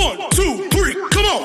1, 2, 3, come on!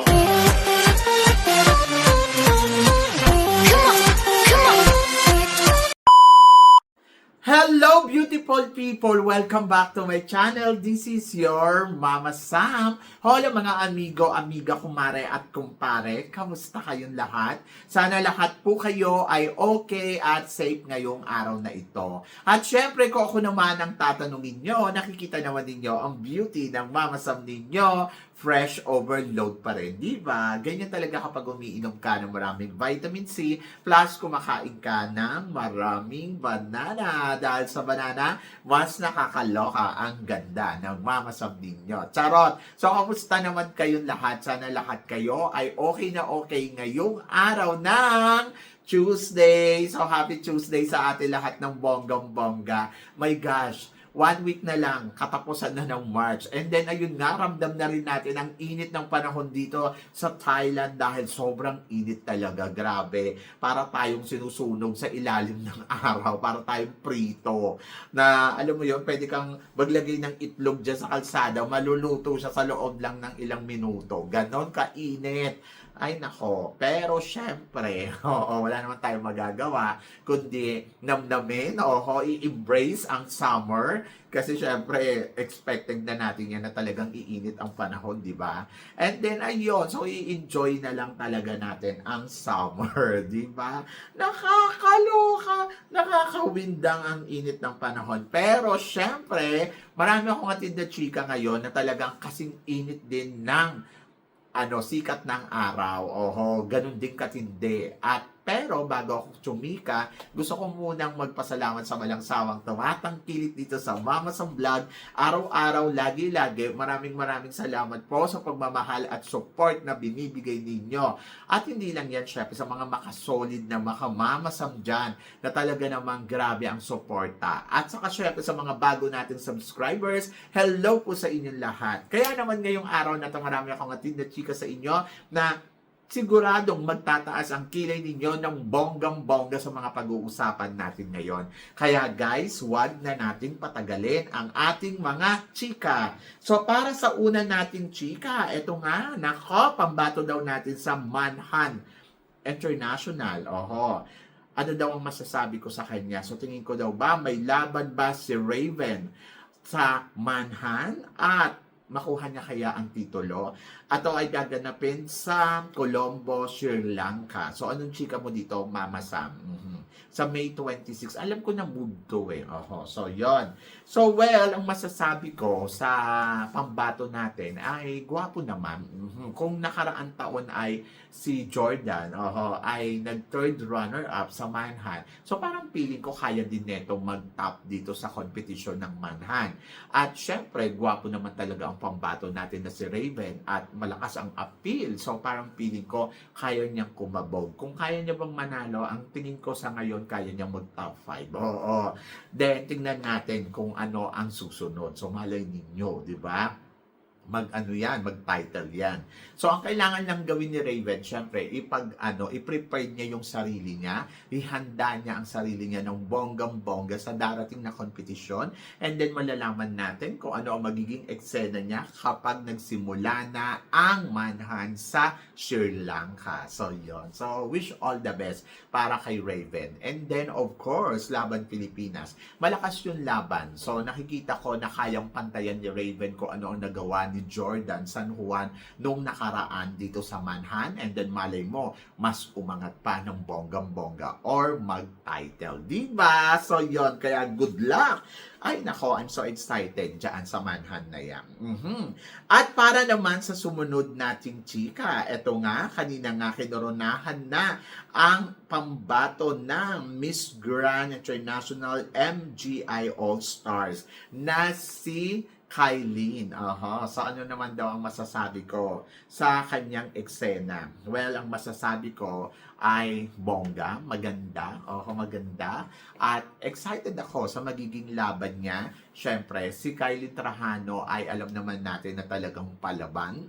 Hello beautiful people! Welcome back to my channel. This is your Mama Sam. Hola mga amigo, amiga, kumare at kumpare. Kamusta kayong lahat? Sana lahat po kayo ay okay at safe ngayong araw na ito. At syempre kung ako naman ang tatanungin nyo, nakikita naman ninyo ang beauty ng Mama Sam ninyo. Fresh overload pa rin, di ba? Ganyan talaga kapag umiinom ka ng maraming vitamin C plus kumakain ka ng maraming banana. Dahil sa banana, mas nakakaloka ang ganda ng Mama Sam ninyo. Charot! So, kamusta naman kayong lahat? Sana lahat kayo ay okay na okay ngayong araw ng Tuesday. So, happy Tuesday sa atin lahat ng bonggang-bongga. My gosh! 1 week na lang, katapusan na ng March. And then, ayun nga, ramdam na rin natin ang init ng panahon dito sa Thailand dahil sobrang init talaga. Grabe. Para tayong sinusunog sa ilalim ng araw. Para tayong prito. Na, alam mo yun, pwede kang maglagay ng itlog dyan sa kalsada. Maluluto siya sa loob lang ng ilang minuto. Ganon kainit. Ay nako, pero syempre, wala naman tayong magagawa kundi namnamin, i-embrace ang summer kasi syempre expected na natin yan na talagang iinit ang panahon, di ba? And then ayun, so i-enjoy na lang talaga natin ang summer, di ba? Nakakaloka, nakakawindang ang init ng panahon. Pero syempre, marami akong atid na chika ngayon na talagang kasing init din ng sikat ng araw. Ganun din katindi. Pero bago ako tumika, gusto ko munang magpasalamat sa walang sawang tumatangkilik dito sa Mama Sam Vlog. Araw-araw, lagi-lagi, maraming salamat po sa pagmamahal at support na binibigay ninyo. At hindi lang yan, syempre, sa mga makasolid na Mama Sam dyan, na talaga namang grabe ang suporta. At saka syempre sa mga bago nating subscribers, hello po sa inyong lahat. Kaya naman ngayong araw na ito, marami akong atid na chika sa inyo na siguradong magtataas ang kilay ninyo ng bonggang-bongga sa mga pag-uusapan natin ngayon. Kaya guys, wag na natin patagalin ang ating mga chika. So para sa una nating chika, eto nga, pambato daw natin sa Manhunt International. Ano daw ang masasabi ko sa kanya? So tingin ko daw ba, may laban ba si Raven sa Manhunt at makuha niya kaya ang titulo? Ato ay gaganapin sa Colombo, Sri Lanka. So, anong chika mo dito, Mama Sam? Sa May 26. Alam ko na mood to So, yon. So, well, ang masasabi ko sa pambato natin ay gwapo naman. Kung nakaraan taon ay si Jordan, ay nag-third runner-up sa Manhunt. So, parang feeling ko kaya din neto mag-top dito sa competition ng Manhunt. At syempre, gwapo naman talaga ang pambato natin na si Raven at malakas ang appeal. So, parang feeling ko kaya niyang kumabog. Kung kaya niya bang manalo, ang tingin ko sa ngayon, kaya niyang mag-top 5. Then, tingnan natin kung ano ang susunod. So, malay ninyo, di ba? Mag-title yan. So, ang kailangan lang gawin ni Raven, syempre, i-prepare niya yung sarili niya, ihanda niya ang sarili niya ng bonggang-bongga sa darating na competition, and then malalaman natin kung ano ang magiging eksena niya kapag nagsimula na ang Manhunt sa Sri Lanka. So, yon. So, wish all the best para kay Raven. And then, of course, laban Pilipinas. Malakas yung laban. So, nakikita ko na kayang pantayan ni Raven kung ano ang nagawa ni Jordan San Juan nung nakaraan dito sa Manhunt, and then malay mo mas umangat pa ng bonggang-bongga or mag-title, diba? So yon, kaya good luck. Ay nako, I'm so excited dyan sa Manhunt na yan. At para naman sa sumunod nating chika, eto nga, kanina nga kinoronahan na ang pambato ng Miss Grand International MGI All-Stars na si Kylene. So ano naman daw ang masasabi ko sa kanyang eksena? Well, ang masasabi ko ay bongga, maganda, maganda. At excited ako sa magiging laban niya. Syempre, si Kylene Trajano ay alam naman natin na talagang palaban.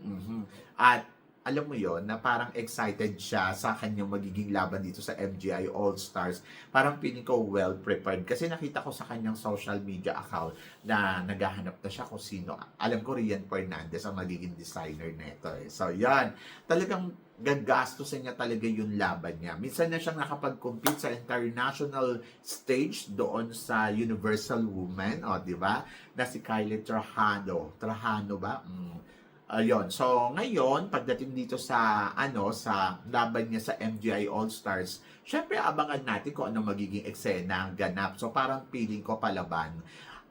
At alam mo yon na parang excited siya sa kanyang magiging laban dito sa MGI All-Stars. Parang feeling ko well prepared kasi nakita ko sa kanyang social media account na naghahanap na siya kung sino. Alam ko Rian Fernandez ang magiging designer nito eh. So yan, talagang gagastusin niya talaga yung laban niya. Minsan na siyang nakapag-compete sa international stage doon sa Universal Women, di ba? Na si Kylie Trajano. Trajano ba? Ayun. So, ngayon, pagdating dito sa, sa laban niya sa MGI All-Stars, syempre, abangan natin kung ano magiging eksena ang ganap. So, parang feeling ko palaban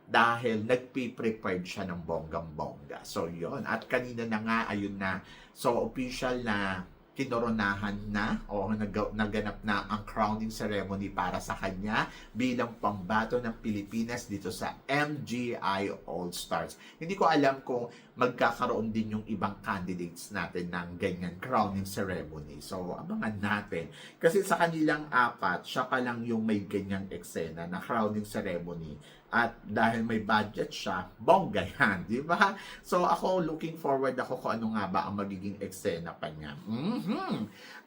dahil nagpe-prepared siya ng bonggang-bongga. So, yon. At kanina na nga, ayun na. So, official na kinoronahan na o naganap na ang crowning ceremony para sa kanya bilang pambato ng Pilipinas dito sa MGI All-Stars. Hindi ko alam kung magkakaroon din yung ibang candidates natin ng ganyan crowning ceremony. So, abangan natin. Kasi sa kanilang apat, siya pa lang yung may ganyang eksena na crowning ceremony. At dahil may budget siya, bongga yan, di ba? So ako, looking forward ako kung ano nga ba ang magiging eksena pa niya.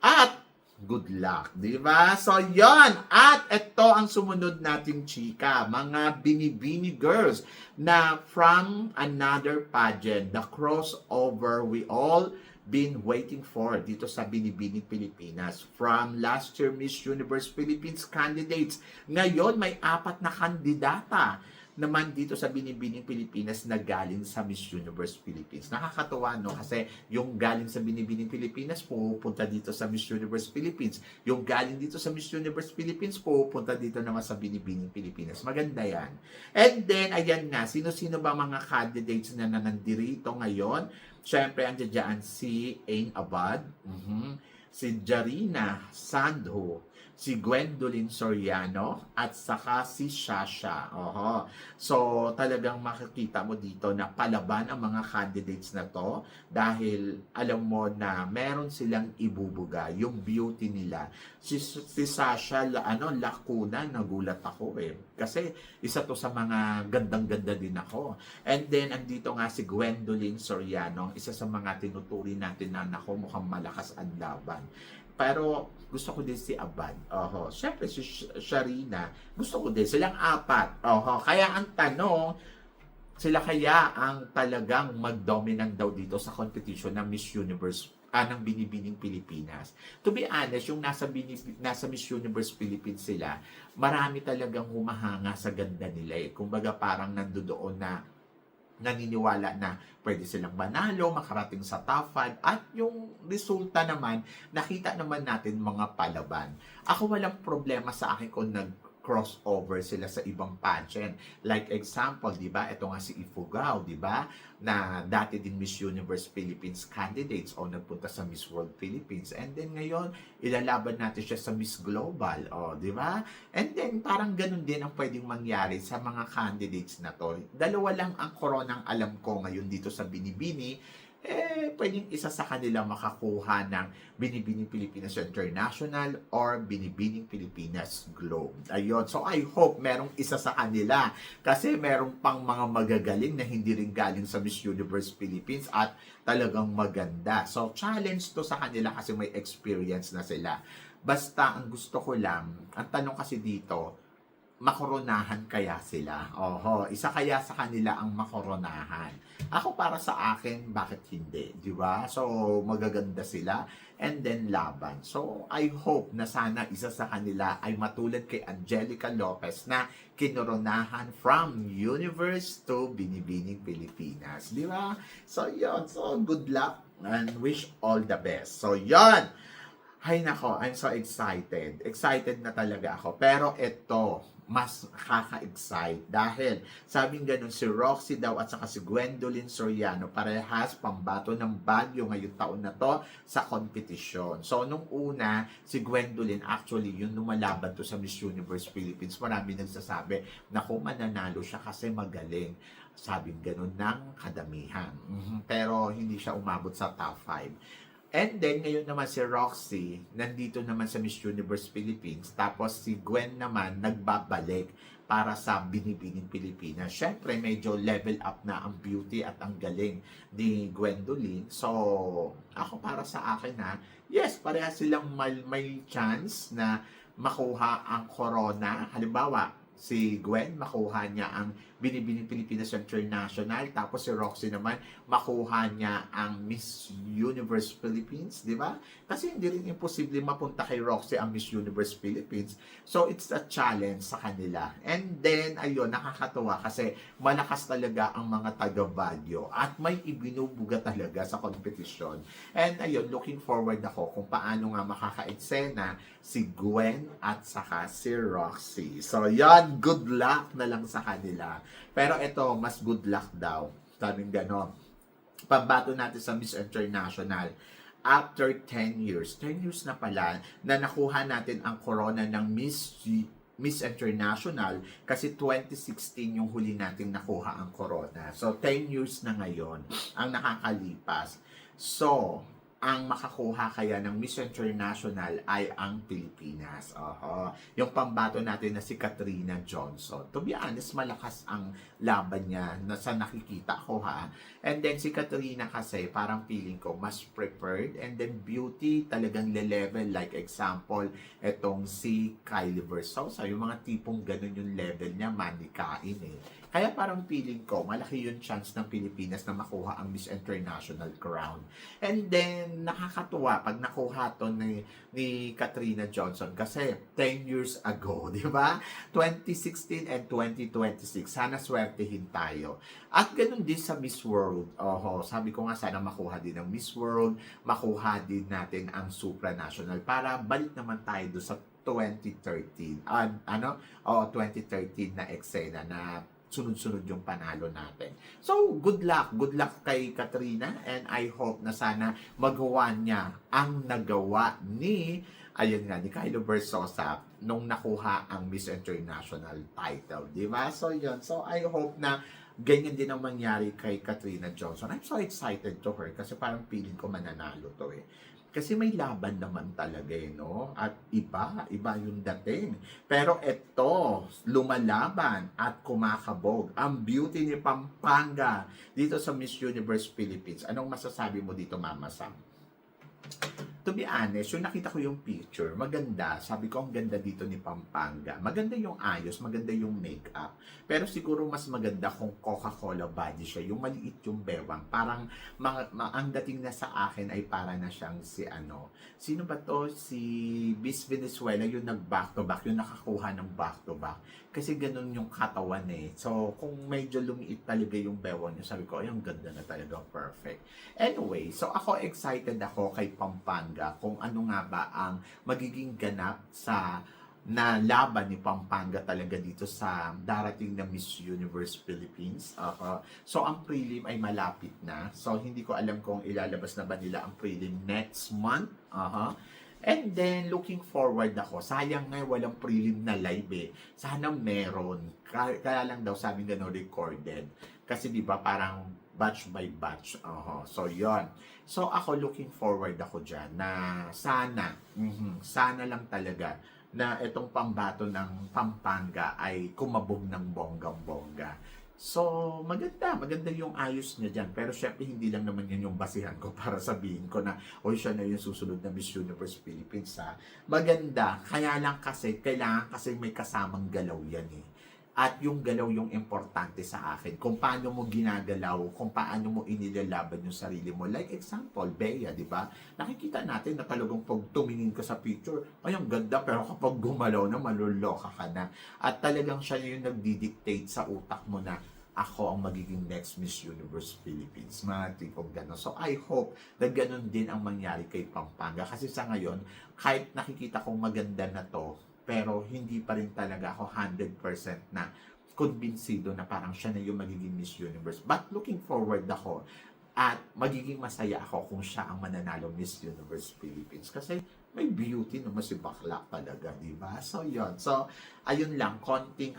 At good luck, di ba? So yon. At ito ang sumunod nating chika, mga Binibini girls na from another pageant, the crossover we all been waiting for dito sa Binibining Pilipinas. From last year Miss Universe Philippines candidates, ngayon may 4 na kandidata naman dito sa Binibining Pilipinas na galing sa Miss Universe Philippines. Nakakatuwa, no? Kasi yung galing sa Binibining Pilipinas, pupunta dito sa Miss Universe Philippines. Yung galing dito sa Miss Universe Philippines, pupunta dito naman sa Binibining Pilipinas. Maganda yan. And then, ayan nga, sino-sino ba mga candidates na nandirito ngayon? Siyempre, andiyan dyan si Ain Abad, si Jarina Sandho, si Gwendolyn Soriano, at saka si Shasha. So, talagang makikita mo dito na palaban ang mga candidates na to dahil alam mo na meron silang ibubuga, yung beauty nila. Si Shasha, lakuna, nagulat ako eh. Kasi isa to sa mga gandang-ganda din ako. And then, andito nga si Gwendolyn Soriano, isa sa mga tinuturi natin na mukhang malakas ang laban. Pero gusto ko din si Abad. Siyempre si Sharina, gusto ko din. Silang 4. Kaya ang tanong, sila kaya ang talagang mag-dominant daw dito sa competition ng Miss Universe ng Binibining Pilipinas. To be honest, yung nasa Miss Universe Philippines sila, marami talagang humahanga sa ganda nila eh. Kumbaga parang nandoon na naniniwala na pwede silang manalo, makarating sa top 5, at yung resulta naman, nakita naman natin mga palaban. Ako walang problema sa akin kung crossover sila sa ibang pageant. Like example, di ba? Ito nga si Ifugao, di ba? Na dati din Miss Universe Philippines candidates o nagpunta sa Miss World Philippines. And then ngayon, ilalaban natin siya sa Miss Global, di ba? And then parang ganun din ang pwedeng mangyari sa mga candidates na to. Dalawa lang ang koronang alam ko ngayon dito sa Binibini. Pwedeng isa sa kanila makakuha ng Binibining Pilipinas International or Binibining Pilipinas Globe. Ayun. So, I hope merong isa sa kanila kasi merong pang mga magagaling na hindi rin galing sa Miss Universe Philippines at talagang maganda. So, challenge to sa kanila kasi may experience na sila. Basta, ang gusto ko lang, ang tanong kasi dito, makoronahan kaya sila? Isa kaya sa kanila ang makoronahan? Ako para sa akin, bakit hindi? Di ba? So, magaganda sila and then laban. So, I hope na sana isa sa kanila ay matulad kay Angelica Lopez na kinoronahan from Universe to Binibining Pilipinas. Di ba? So, yun. So, good luck and wish all the best. So, yun. Hay nako, I'm so excited. Excited na talaga ako. Pero ito, mas kaka-excite dahil sabing ganun si Roxy daw at saka si Gwendolyn Soriano parehas pambato ng Baguio ngayong taon na to sa competition. So nung una, si Gwendolyn actually yung lumalaban to sa Miss Universe Philippines, marami nagsasabi na kung mananalo siya kasi magaling. Sabing ganun ng kadamihan. Pero hindi siya umabot sa top 5. And then, ngayon naman si Roxy, nandito naman sa Miss Universe Philippines. Tapos si Gwen naman, nagbabalik para sa Binibining Pilipinas. Syempre, medyo level up na ang beauty at ang galing ni Gwendolyn. So, ako para sa akin yes, pareha silang may chance na makuha ang corona. Halimbawa, si Gwen, makuha niya ang Binibining Pilipinas International, tapos si Roxy naman, makuha niya ang Miss Universe Philippines, di ba? Kasi hindi rin imposible mapunta kay Roxy ang Miss Universe Philippines. So, it's a challenge sa kanila. And then, ayun, nakakatuwa kasi malakas talaga ang mga taga-Baguio at may ibinubuga talaga sa kompetisyon. And ayun, looking forward ako kung paano nga makaka-eksena si Gwen at saka si Roxy. So, yan, good luck na lang sa kanila. Pero ito, mas good luck daw. Sabing gano'n. Pambato natin sa Miss International. After 10 years na pala, na nakuha natin ang corona ng Miss International kasi 2016 yung huli natin nakuha ang corona. So, 10 years na ngayon ang nakakalipas. So, ang makakuha kaya ng Miss International ay ang Pilipinas. Yung pambato natin na si Katrina Johnson. To be honest, malakas ang laban niya na sa nakikita ko And then si Katrina kasi parang feeling ko mas prepared, and then beauty talagang le-level, like example etong si Kylie Versosa, yung mga tipong ganun yung level niya, manikain Kaya parang feeling ko malaki yung chance ng Pilipinas na makuha ang Miss International crown. And then nakakatuwa pag nakuha to ni Katrina Johnson kasi 10 years ago, di ba? 2016 and 2026. Sana swertehin tayo. At ganun din sa Miss World. Sabi ko nga sana makuha din ng Miss World, makuha din natin ang supranational para balik naman tayo do sa 2013. 2013 na eksena na sunod-sunod yung panalo natin. So, good luck. Good luck kay Katrina, and I hope na sana magawa niya ang nagawa ni Kylie Versosa nung nakuha ang Miss International title. Di ba? So, yun. So, I hope na ganyan din ang mangyari kay Katrina Johnson. I'm so excited to her kasi parang feeling ko mananalo to Kasi may laban naman talaga no? At iba yung dating. Pero ito, lumalaban at kumakabog ang beauty ni Pampanga dito sa Miss Universe Philippines. Anong masasabi mo dito, Mama Sam? To be honest, yung nakita ko yung picture, maganda. Sabi ko, ang ganda dito ni Pampanga. Maganda yung ayos, maganda yung makeup. Pero siguro mas maganda kung Coca-Cola body siya. Yung maliit yung bewang. Parang, ang dating na sa akin ay para na siyang sino ba to? Si Miss Venezuela, yung nag-back-to-back, yung nakakuha ng back-to-back. Kasi ganun yung katawan So, kung medyo lumiit talaga yung bewang niya, sabi ko, ay, ang ganda na talaga, perfect. Anyway, so ako excited ako kay Pampanga kung ano nga ba ang magiging ganap na laban ni Pampanga talaga dito sa darating na Miss Universe Philippines. So, ang prelim ay malapit na. So, hindi ko alam kung ilalabas na ba nila ang prelim next month. And then, looking forward ako. Sayang nga walang prelim na live Sana meron. Kaya lang daw sabi gano'n recorded. Kasi di ba parang batch by batch. So, yon. So, ako looking forward ako dyan na sana lang talaga na itong pambato ng Pampanga ay kumabog ng bonggang-bongga. So, maganda yung ayos niya dyan. Pero syempre, hindi lang naman yun yung basihan ko para sabihin ko na, siya na yung susunod na Miss Universe Philippines Maganda, kaya lang kasi, kailangan kasi may kasamang galaw yan At yung galaw yung importante sa akin. Kung paano mo ginagalaw, kung paano mo inilalaban yung sarili mo. Like example, Bea, di ba? Nakikita natin na talagang pag tumingin ka sa picture, ay, ang ganda, pero kapag gumalaw na, maluloka ka na. At talagang siya yung nagdidictate sa utak mo na, ako ang magiging next Miss Universe Philippines. Mga tipong gano'n. So, I hope na gano'n din ang mangyari kay Pampanga. Kasi sa ngayon, kahit nakikita kong maganda na to, pero hindi pa rin talaga ako 100% na kumbinsido na parang siya na yung magiging Miss Universe. But looking forward ako at magiging masaya ako kung siya ang mananalo Miss Universe Philippines. Kasi may beauty naman si bakla talaga, di ba? So, yon. So, ayun lang, konting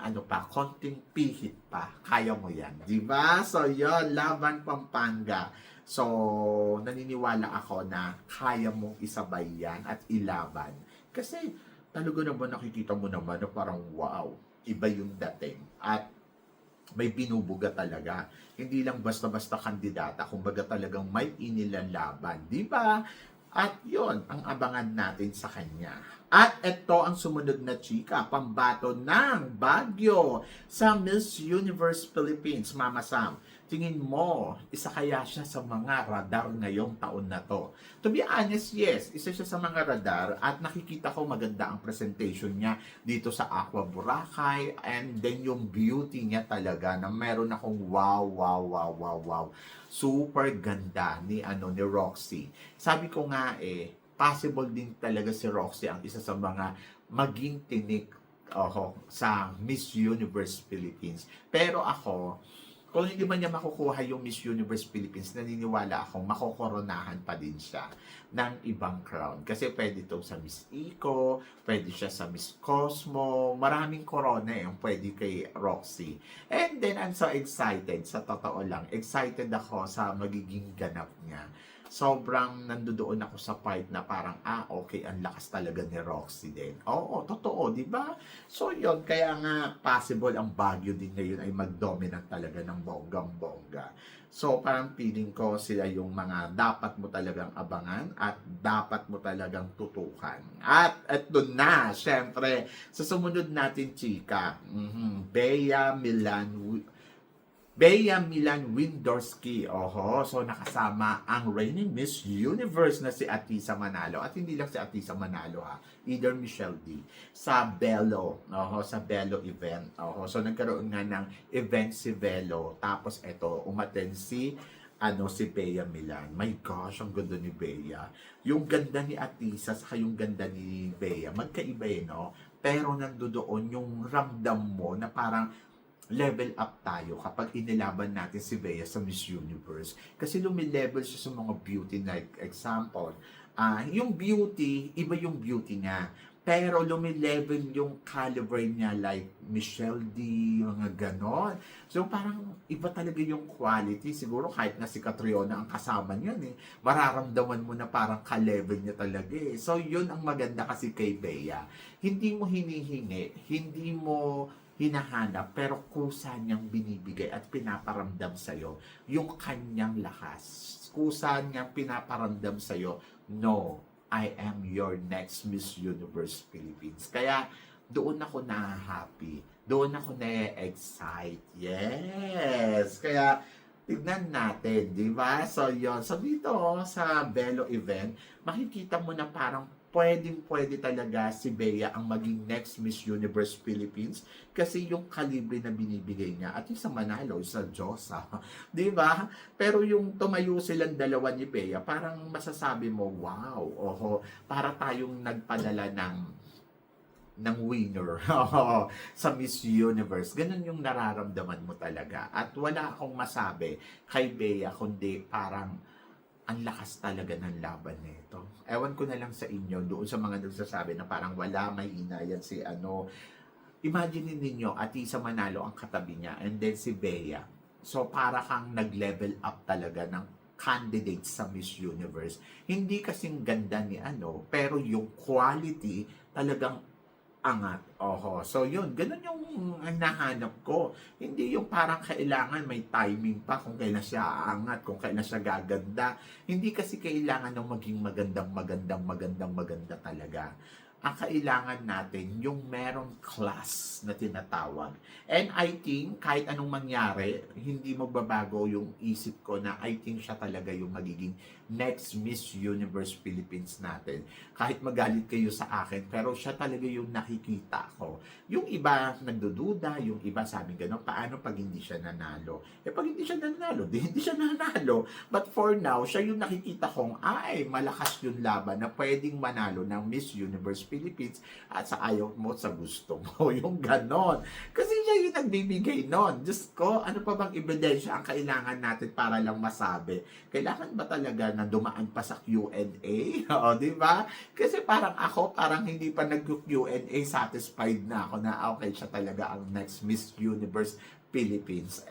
pihit pa. Kaya mo yan, di ba? So, yon, laban Pampanga. So, naniniwala ako na kaya mong isabay yan at ilaban. Kasi, talaga naman nakikita mo naman na parang wow. iba yung dating. At may binubuga talaga. Hindi lang basta-basta kandidata, kumbaga talagang may inilalaban, di ba? At yon ang abangan natin sa kanya. At ito ang sumunod na chika, pambato ng Baguio sa Miss Universe Philippines, Mama Sam. Tingin mo, isa kaya siya sa mga radar ngayong taon na to? To be honest, yes, isa siya sa mga radar at nakikita ko maganda ang presentation niya dito sa Aqua Boracay and then yung beauty niya talaga na meron akong wow. Super ganda ni Roxy. Sabi ko nga possible din talaga si Roxy ang isa sa mga maging tinik sa Miss Universe Philippines. Pero ako, kung hindi man niya makukuha yung Miss Universe Philippines, naniniwala akong makokoronahan pa din siya ng ibang crown. Kasi pwede ito sa Miss Eco, pwede siya sa Miss Cosmo, maraming corona yung pwede kay Roxy. And then, I'm so excited, sa totoo lang, excited ako sa magiging ganap niya. Sobrang nandoon ako sa part na parang, okay, ang lakas talaga ni Roxy din. Oo, totoo, di ba? So, yun, kaya nga, possible ang Baguio din ngayon ay mag-dominant talaga ng bonggang-bongga. So, parang feeling ko sila yung mga dapat mo talagang abangan at dapat mo talagang tutukan. At eto na, syempre, sa sumunod natin, chika, Bea Milan Windorski. So nakasama ang reigning Miss Universe na si Atisa Manalo. At hindi lang si Atisa Manalo either Michelle D. Sa Belo. Sa Belo event. So nagkaroon nga ng event si Belo. Tapos eto, umattend si Bea Milan. My gosh, ang ganda ni Bea. Yung ganda ni Atisa saka yung ganda ni Bea, magkaiba no? Pero nandoon yung ramdam mo na parang level up tayo kapag inilaban natin si Bea sa Miss Universe. Kasi lumilevel siya sa mga beauty, like example, yung beauty, iba yung beauty niya. Pero lumilevel yung caliber niya like Michelle D, mga ganon. So parang iba talaga yung quality. Siguro kahit na si Catriona ang kasama niyan mararamdaman mo na parang ka-level niya talaga So yun ang maganda kasi kay Bea. Hindi mo hinihingi, hindi mo hinahanap, pero kusa niyang binibigay at pinaparamdam sa'yo yung kanyang lakas. Kusa niyang pinaparamdam sa'yo, no, I am your next Miss Universe Philippines. Kaya doon ako na-happy. Doon ako na-excite. Yes! Kaya tignan natin, di ba? So, yun. So, dito sa Belo event, makikita mo na parang pwede talaga si Bea ang maging next Miss Universe Philippines kasi yung kalibre na binibigay niya at yung sa Manalo, sa Diyosa, di ba? Pero yung tumayo silang dalawa ni Bea, parang masasabi mo, wow, para tayong nagpadala ng winner sa Miss Universe. Ganun yung nararamdaman mo talaga. At wala akong masabi kay Bea, kundi parang ang lakas talaga ng laban nito. Ewan ko na lang sa inyo, doon sa mga nagsasabi na parang wala, may inayan si Imagine ninyo, Atisa Manalo ang katabi niya, and then si Bea. So, para kang nag-level up talaga ng candidates sa Miss Universe. Hindi kasing ganda ni pero yung quality talagang angat. So yun, ganun yung nahanap ko. Hindi yung parang kailangan may timing pa kung kailan siya aangat, kung kailan siya gaganda. Hindi kasi kailangan ng maging maganda talaga. Ang kailangan natin, yung merong class na tinatawag. And I think, kahit anong mangyari, hindi magbabago yung isip ko na I think siya talaga yung magiging next Miss Universe Philippines natin. Kahit magalit kayo sa akin, pero siya talaga yung nakikita ko. Yung iba nagdududa, yung iba sabi gano'n, paano pag hindi siya nanalo? Pag hindi siya nanalo, hindi siya nanalo. But for now, siya yung nakikita kong, malakas yung laban na pwedeng manalo ng Miss Universe Philippines at sa ayaw mo, sa gusto mo. Yung ganon. Kasi siya yung nagbibigay nun. Diyos ko, ano pa bang ebidensya ang kailangan natin para lang masabi? Kailangan ba talaga na dumaan pa sa Q&A? Di ba? Kasi parang ako, parang hindi pa nag-Q&A, satisfied na ako na okay, siya talaga ang next Miss Universe Philippines.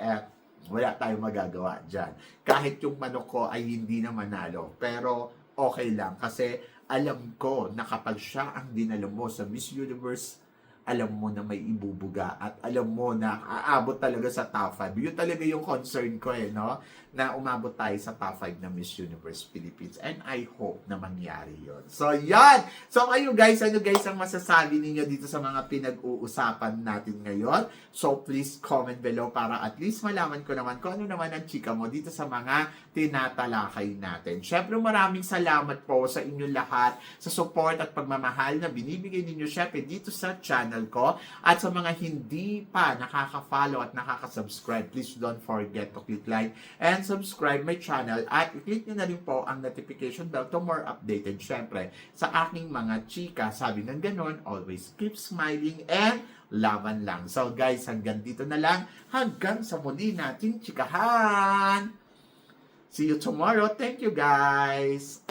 Wala tayong magagawa dyan. Kahit yung manok ko ay hindi na manalo. Pero okay lang kasi alam ko na kapag siya ang dinala mo sa Miss Universe alam mo na may ibubuga at alam mo na aabot talaga sa top 5. Yun talaga yung concern ko no? Na umabot tayo sa top 5 na Miss Universe Philippines. And I hope na mangyari yun. So, yan! So, kayo guys, ano guys ang masasabi ninyo dito sa mga pinag-uusapan natin ngayon? So, please comment below para at least malaman ko naman kung ano naman ang chika mo dito sa mga tinatalakay natin. Syempre, maraming salamat po sa inyong lahat sa support at pagmamahal na binibigay ninyo syempre dito sa channel ko. At sa mga hindi pa nakaka-follow at nakaka-subscribe, please don't forget to click like and subscribe my channel at i-click nyo na rin po ang notification bell to more updated syempre sa aking mga chika. Sabi ng ganon, always keep smiling and laban lang. So guys, hanggang dito na lang. Hanggang sa muli nating chikahan. See you tomorrow. Thank you guys.